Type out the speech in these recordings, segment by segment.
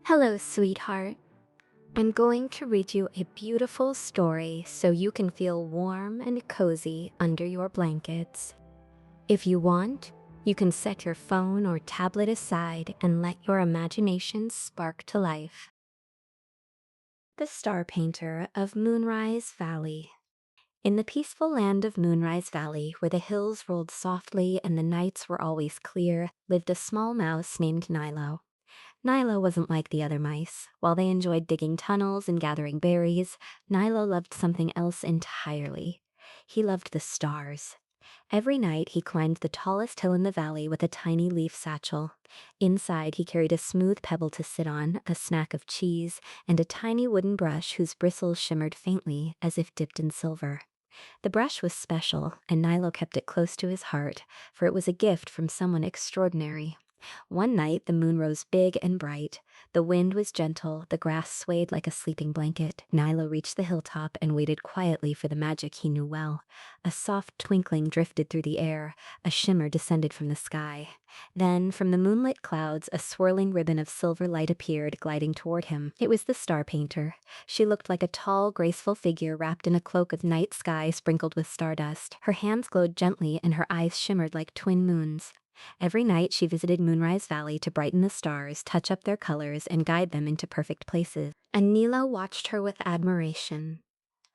Hello, sweetheart. I'm going to read you a beautiful story so you can feel warm and cozy under your blankets. If you want, you can set your phone or tablet aside and let your imagination spark to life. The Star Painter of Moonrise Valley. In the peaceful land of Moonrise Valley, where the hills rolled softly and the nights were always clear, lived a small mouse named Nilo. Nilo wasn't like the other mice. While they enjoyed digging tunnels and gathering berries, Nilo loved something else entirely. He loved the stars. Every night he climbed the tallest hill in the valley with a tiny leaf satchel. Inside he carried a smooth pebble to sit on, a snack of cheese, and a tiny wooden brush whose bristles shimmered faintly as if dipped in silver. The brush was special, and Nilo kept it close to his heart, for it was a gift from someone extraordinary. One night the moon rose big and bright. The wind was gentle, the grass swayed like a sleeping blanket. Nilo reached the hilltop and waited quietly for the magic he knew well. A soft twinkling drifted through the air, a shimmer descended from the sky. Then, from the moonlit clouds, a swirling ribbon of silver light appeared, gliding toward him. It was the Star Painter. She looked like a tall, graceful figure wrapped in a cloak of night sky sprinkled with stardust. Her hands glowed gently and her eyes shimmered like twin moons. Every night she visited Moonrise Valley to brighten the stars, touch up their colors, and guide them into perfect places. And Nilo watched her with admiration.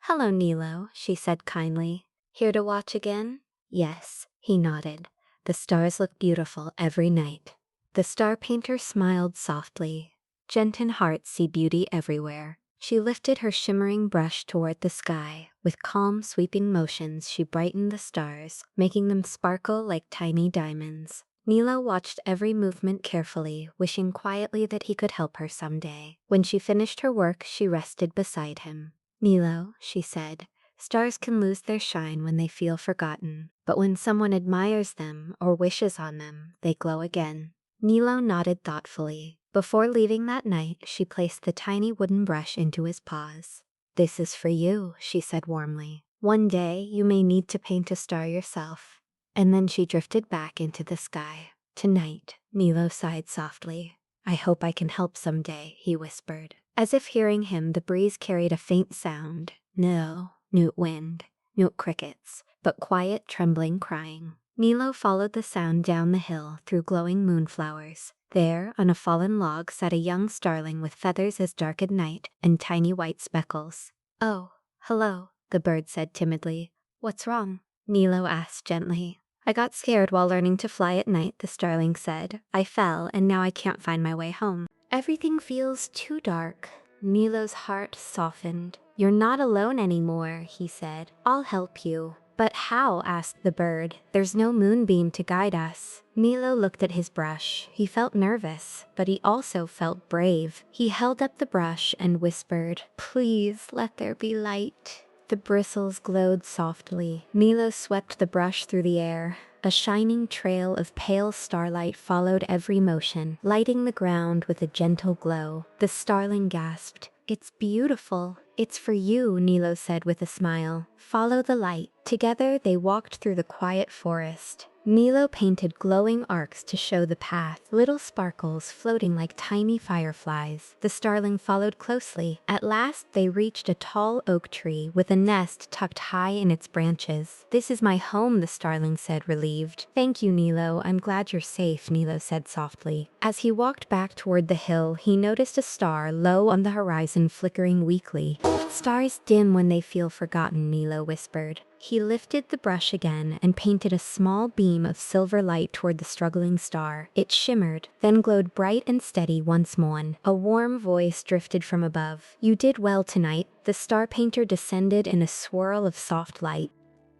"Hello, Nilo," she said kindly. "Here to watch again?" "Yes," he nodded. "The stars look beautiful every night." The Star Painter smiled softly. Gentle hearts see beauty everywhere. She lifted her shimmering brush toward the sky. With calm, sweeping motions, she brightened the stars, making them sparkle like tiny diamonds. Nilo watched every movement carefully, wishing quietly that he could help her someday. When she finished her work, she rested beside him. "Nilo," she said, "stars can lose their shine when they feel forgotten, but when someone admires them or wishes on them, they glow again." Nilo nodded thoughtfully. Before leaving that night, she placed the tiny wooden brush into his paws. "This is for you," she said warmly. "One day you may need to paint a star yourself." And then she drifted back into the sky. "Tonight," Nilo sighed softly. "I hope I can help someday," he whispered. As if hearing him, the breeze carried a faint sound. No, newt wind, newt crickets, but quiet, trembling crying. Nilo followed the sound down the hill through glowing moonflowers. There, on a fallen log, sat a young starling with feathers as dark as night and tiny white speckles. "Oh, hello," the bird said timidly. "What's wrong?" Nilo asked gently. "I got scared while learning to fly at night," the starling said. "I fell, and now I can't find my way home. Everything feels too dark." Nilo's heart softened. "You're not alone anymore," he said. "I'll help you." "But how?" asked the bird. "There's no moonbeam to guide us." Nilo looked at his brush. He felt nervous, but he also felt brave. He held up the brush and whispered, "Please let there be light." The bristles glowed softly. Nilo swept the brush through the air. A shining trail of pale starlight followed every motion, lighting the ground with a gentle glow. The starling gasped. "It's beautiful." "It's for you," Nilo said with a smile. "Follow the light." Together they walked through the quiet forest. Nilo painted glowing arcs to show the path, little sparkles floating like tiny fireflies. The starling followed closely. At last they reached a tall oak tree with a nest tucked high in its branches. "This is my home," the starling said, relieved. "Thank you, Nilo. I'm glad you're safe," Nilo said softly. As he walked back toward the hill, he noticed a star low on the horizon flickering weakly. "Stars dim when they feel forgotten," Nilo whispered. He lifted the brush again and painted a small beam of silver light toward the struggling star. It shimmered, then glowed bright and steady once more. A warm voice drifted from above. "You did well tonight." The Star Painter descended in a swirl of soft light.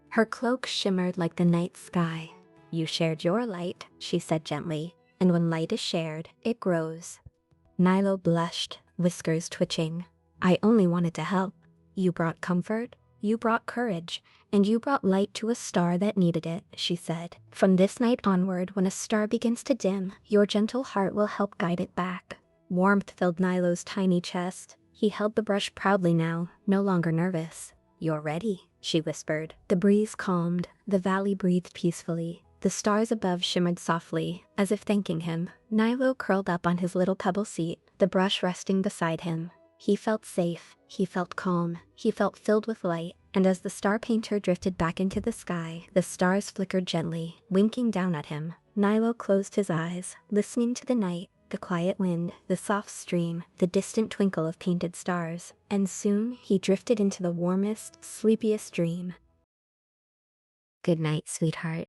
Her cloak shimmered like the night sky. "You shared your light," she said gently, "and when light is shared, it grows." Nilo blushed, whiskers twitching. "I only wanted to help. You brought comfort, you brought courage, and you brought light to a star that needed it," she said. "From this night onward, when a star begins to dim, your gentle heart will help guide it back." Warmth filled Nilo's tiny chest. He held the brush proudly now, no longer nervous. "You're ready," she whispered. The breeze calmed. The valley breathed peacefully. The stars above shimmered softly, as if thanking him. Nilo curled up on his little pebble seat, the brush resting beside him. He felt safe, he felt calm, he felt filled with light, and as the star painter drifted back into the sky, the stars flickered gently, winking down at him. Nilo closed his eyes, listening to the night, the quiet wind, the soft stream, the distant twinkle of painted stars, and soon he drifted into the warmest, sleepiest dream. Good night, sweetheart.